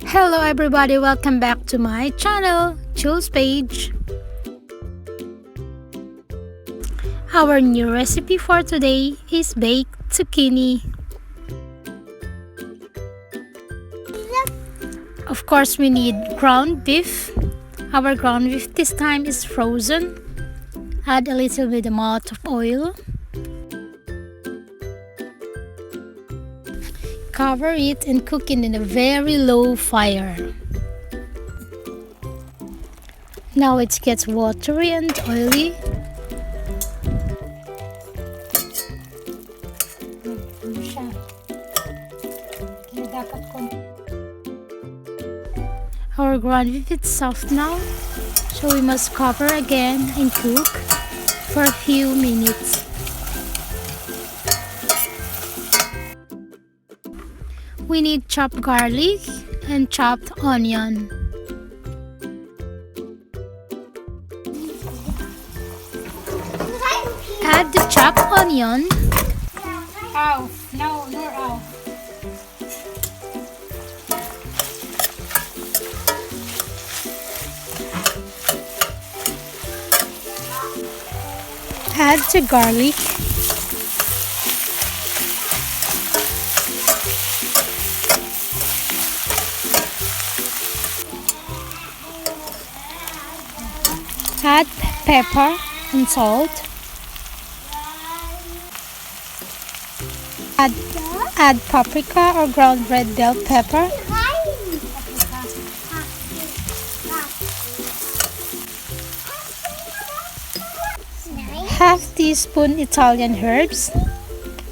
Hello everybody, welcome back to my channel, Jules page. Our new recipe for today is baked zucchini. Of course, we need ground beef. Our ground beef this time is frozen. Add a little bit amount of oil. Cover it and cook it in a very low fire. Now it gets watery and oily. Our ground beef is soft now, so we must cover again and cook for a few minutes. We need chopped garlic and chopped onion. Add the chopped onion. Add the garlic. Add pepper and salt. Add paprika or ground red bell pepper. Half teaspoon Italian herbs,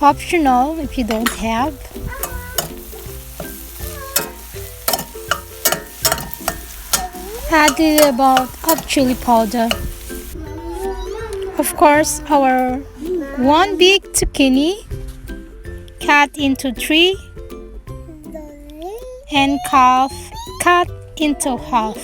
optional if you don't have. Add a little amount of chili powder. Of course, our one big zucchini cut into 3 and cut into half.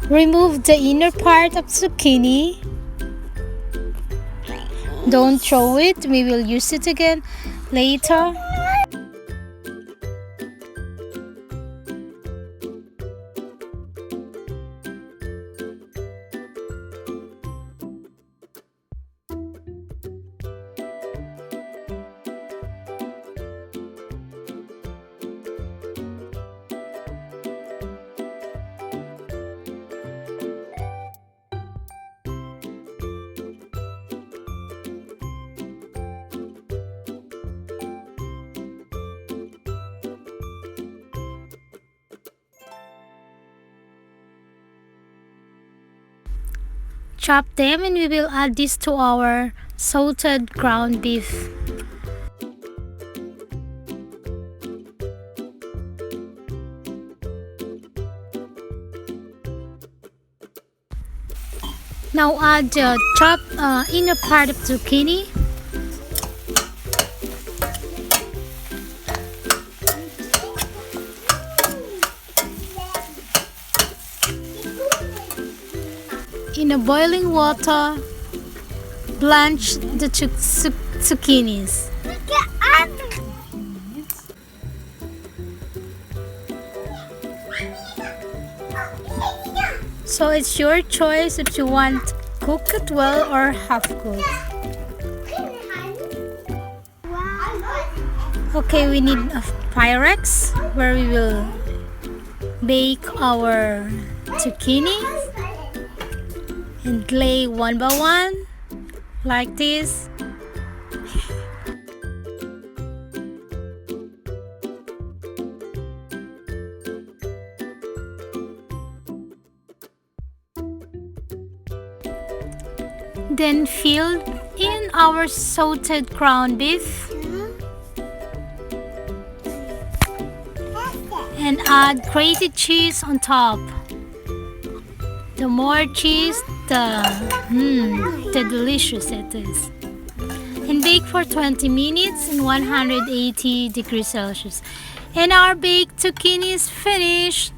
Remove the inner part of zucchini. Don't throw it, we will use it again later. Chop them and we will add this to our sauted ground beef. Now add the chopped inner part of zucchini. In a boiling water, blanch the zucchinis. So it's your choice if you want cook it well or half cook. Okay, we need a Pyrex where we will bake our zucchini. And lay one by one like this. Then fill in our sauted ground beef and add grated cheese on top. The more cheese, the delicious it is. And bake for 20 minutes in 180 degrees Celsius. And our baked zucchini is finished.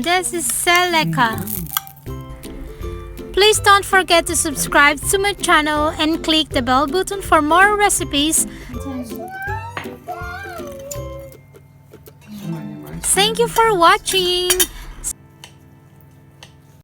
This is Seleka. Please don't forget to subscribe to my channel and click the bell button for more recipes. Thank you for watching.